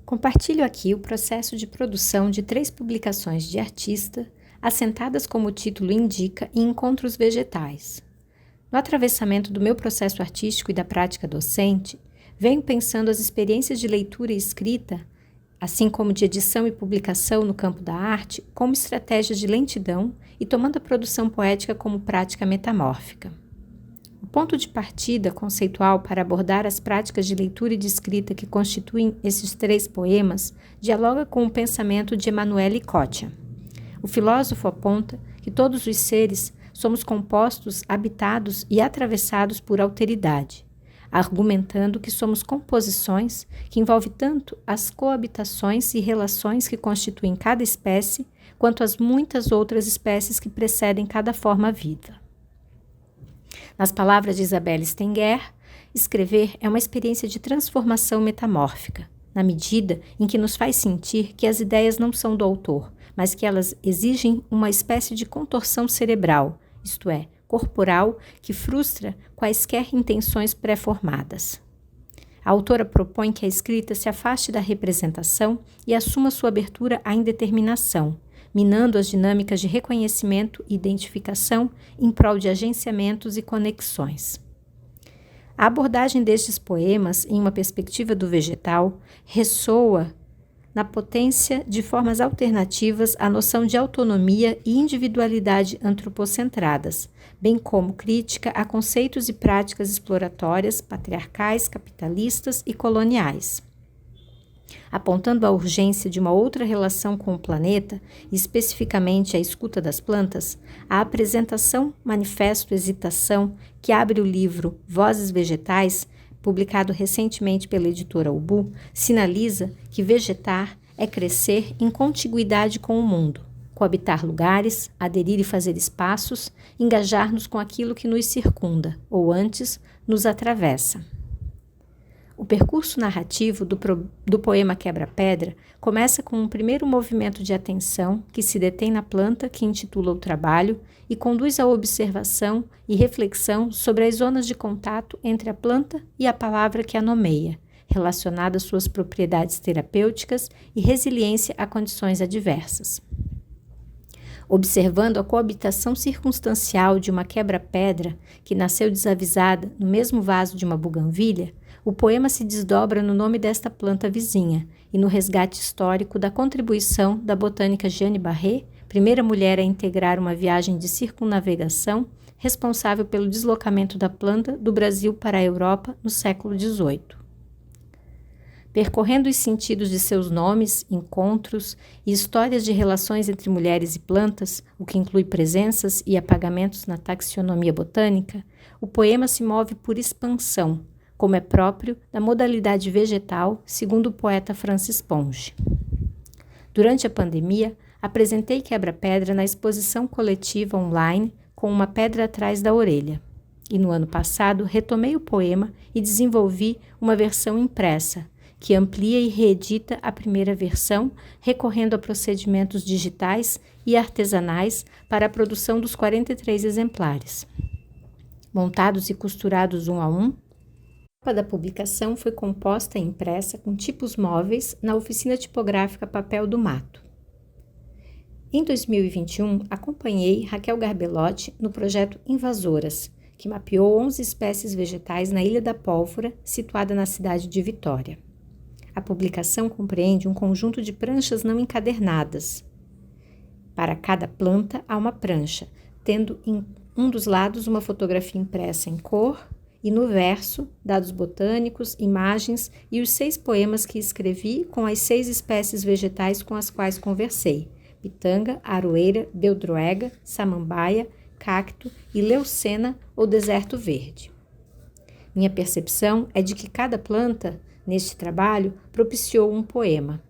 Compartilho aqui o processo de produção de 3 publicações de artista, assentadas como o título indica em encontros vegetais. No atravessamento do meu processo artístico e da prática docente, venho pensando as experiências de leitura e escrita, assim como de edição e publicação no campo da arte, como estratégias de lentidão e tomando a produção poética como prática metamórfica. O ponto de partida conceitual para abordar as práticas de leitura e de escrita que constituem esses 3 poemas dialoga com o pensamento de Emanuele Cottia. O filósofo aponta que todos os seres somos compostos, habitados e atravessados por alteridade, argumentando que somos composições que envolvem tanto as coabitações e relações que constituem cada espécie, quanto as muitas outras espécies que precedem cada forma viva. Nas palavras de Isabelle Stenger, escrever é uma experiência de transformação metamórfica, na medida em que nos faz sentir que as ideias não são do autor, mas que elas exigem uma espécie de contorção cerebral, isto é, corporal, que frustra quaisquer intenções pré-formadas. A autora propõe que a escrita se afaste da representação e assuma sua abertura à indeterminação, minando as dinâmicas de reconhecimento e identificação em prol de agenciamentos e conexões. A abordagem destes poemas, em uma perspectiva do vegetal, ressoa na potência de formas alternativas à noção de autonomia e individualidade antropocentradas, bem como crítica a conceitos e práticas exploratórias, patriarcais, capitalistas e coloniais. Apontando a urgência de uma outra relação com o planeta, especificamente a escuta das plantas, a apresentação Manifesto Hesitação, que abre o livro Vozes Vegetais, publicado recentemente pela editora Ubu, sinaliza que vegetar é crescer em contiguidade com o mundo, coabitar lugares, aderir e fazer espaços, engajar-nos com aquilo que nos circunda, ou antes, nos atravessa. O percurso narrativo do poema Quebra-Pedra começa com um primeiro movimento de atenção que se detém na planta que intitula o trabalho e conduz à observação e reflexão sobre as zonas de contato entre a planta e a palavra que a nomeia, relacionada às suas propriedades terapêuticas e resiliência a condições adversas. Observando a coabitação circunstancial de uma quebra-pedra que nasceu desavisada no mesmo vaso de uma buganvília, o poema se desdobra no nome desta planta vizinha e no resgate histórico da contribuição da botânica Jeanne Barré, primeira mulher a integrar uma viagem de circunnavegação responsável pelo deslocamento da planta do Brasil para a Europa no século XVIII. Percorrendo os sentidos de seus nomes, encontros e histórias de relações entre mulheres e plantas, o que inclui presenças e apagamentos na taxonomia botânica, o poema se move por expansão, como é próprio da modalidade vegetal, segundo o poeta Francis Ponge. Durante a pandemia, apresentei Quebra-Pedra na exposição coletiva online com uma pedra atrás da orelha. E no ano passado, retomei o poema e desenvolvi uma versão impressa, que amplia e reedita a primeira versão, recorrendo a procedimentos digitais e artesanais para a produção dos 43 exemplares. Montados e costurados um a um, a capa da publicação foi composta e impressa com tipos móveis na oficina tipográfica Papel do Mato. Em 2021, acompanhei Raquel Garbelotti no projeto Invasoras, que mapeou 11 espécies vegetais na Ilha da Pólvora, situada na cidade de Vitória. A publicação compreende um conjunto de pranchas não encadernadas. Para cada planta há uma prancha, tendo em um dos lados uma fotografia impressa em cor e no verso, dados botânicos, imagens e os 6 poemas que escrevi com as 6 espécies vegetais com as quais conversei: pitanga, aroeira, beldroega, samambaia, cacto e leucena ou deserto verde. Minha percepção é de que cada planta, neste trabalho, propiciou um poema.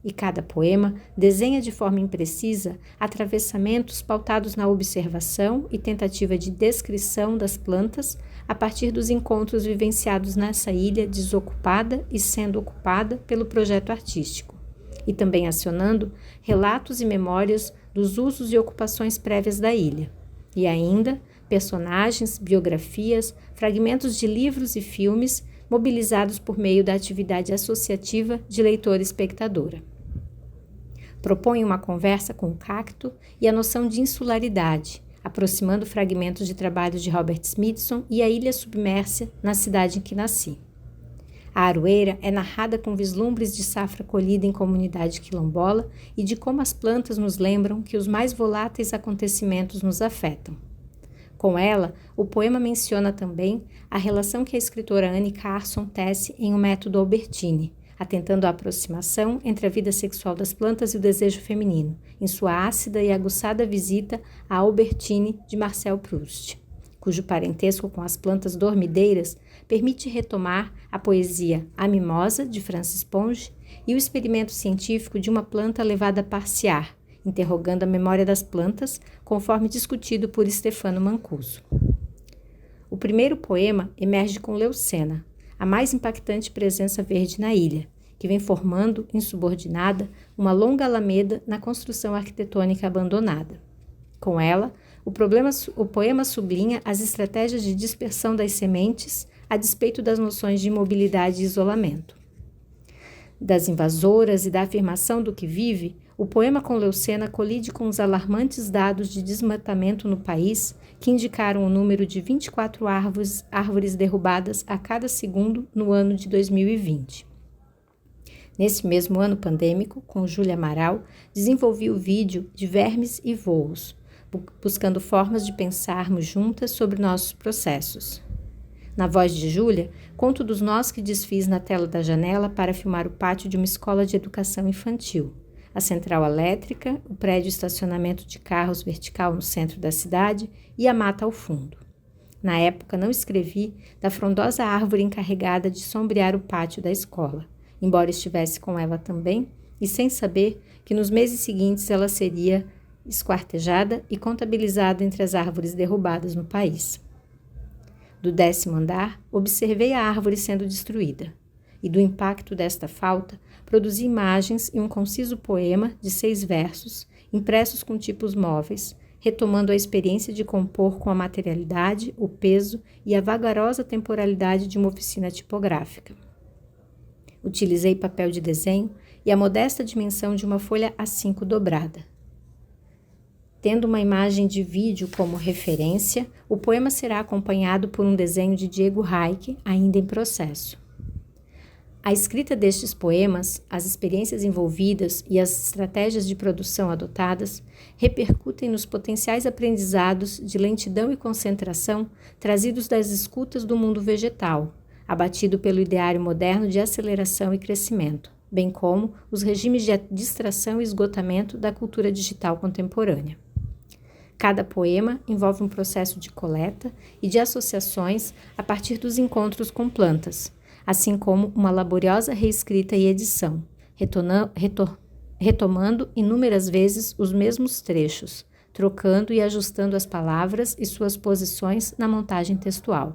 E cada poema desenha de forma imprecisa atravessamentos pautados na observação e tentativa de descrição das plantas a partir dos encontros vivenciados nessa ilha desocupada e sendo ocupada pelo projeto artístico, e também acionando relatos e memórias dos usos e ocupações prévias da ilha, e ainda personagens, biografias, fragmentos de livros e filmes mobilizados por meio da atividade associativa de leitora-espectadora. Propõe uma conversa com o cacto e a noção de insularidade, aproximando fragmentos de trabalhos de Robert Smithson e a ilha submersa na cidade em que nasci. A Aroeira é narrada com vislumbres de safra colhida em comunidade quilombola e de como as plantas nos lembram que os mais voláteis acontecimentos nos afetam. Com ela, o poema menciona também a relação que a escritora Anne Carson tece em O Método Albertine, atentando à aproximação entre a vida sexual das plantas e o desejo feminino, em sua ácida e aguçada visita a Albertine de Marcel Proust, cujo parentesco com as plantas dormideiras permite retomar a poesia A Mimosa, de Francis Ponge, e o experimento científico de uma planta levada a passear, interrogando a memória das plantas, conforme discutido por Stefano Mancuso. O primeiro poema emerge com Leucena, a mais impactante presença verde na ilha, que vem formando, insubordinada, uma longa alameda na construção arquitetônica abandonada. Com ela, o poema sublinha as estratégias de dispersão das sementes a despeito das noções de imobilidade e isolamento. Das invasoras e da afirmação do que vive, o poema com Leucena colide com os alarmantes dados de desmatamento no país, que indicaram o número de 24 árvores derrubadas a cada segundo no ano de 2020. Nesse mesmo ano pandêmico, com Júlia Amaral, desenvolvi o vídeo de Vermes e Voos, buscando formas de pensarmos juntas sobre nossos processos. Na voz de Júlia, conto dos nós que desfiz na tela da janela para filmar o pátio de uma escola de educação infantil, a central elétrica, o prédio estacionamento de carros vertical no centro da cidade e a mata ao fundo. Na época, não escrevi da frondosa árvore encarregada de sombrear o pátio da escola, embora estivesse com ela também, e sem saber que nos meses seguintes ela seria esquartejada e contabilizada entre as árvores derrubadas no país. Do 10º andar, observei a árvore sendo destruída, e do impacto desta falta, produzi imagens e um conciso poema de 6 versos, impressos com tipos móveis, retomando a experiência de compor com a materialidade, o peso e a vagarosa temporalidade de uma oficina tipográfica. Utilizei papel de desenho e a modesta dimensão de uma folha A5 dobrada. Tendo uma imagem de vídeo como referência, o poema será acompanhado por um desenho de Diego Reich, ainda em processo. A escrita destes poemas, as experiências envolvidas e as estratégias de produção adotadas repercutem nos potenciais aprendizados de lentidão e concentração trazidos das escutas do mundo vegetal, abatido pelo ideário moderno de aceleração e crescimento, bem como os regimes de distração e esgotamento da cultura digital contemporânea. Cada poema envolve um processo de coleta e de associações a partir dos encontros com plantas, assim como uma laboriosa reescrita e edição, retomando inúmeras vezes os mesmos trechos, trocando e ajustando as palavras e suas posições na montagem textual.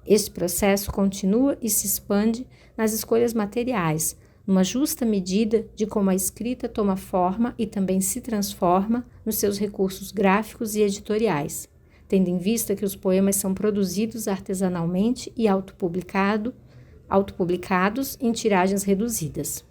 Este processo continua e se expande nas escolhas materiais, numa justa medida de como a escrita toma forma e também se transforma nos seus recursos gráficos e editoriais, tendo em vista que os poemas são produzidos artesanalmente e autopublicados em tiragens reduzidas.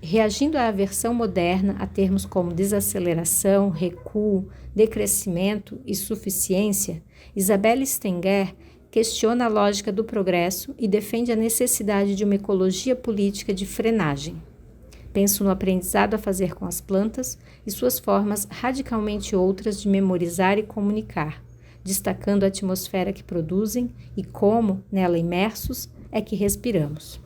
Reagindo à aversão moderna a termos como desaceleração, recuo, decrescimento e suficiência, Isabelle Stenger questiona a lógica do progresso e defende a necessidade de uma ecologia política de frenagem. Penso no aprendizado a fazer com as plantas e suas formas radicalmente outras de memorizar e comunicar, destacando a atmosfera que produzem e como, nela imersos, é que respiramos.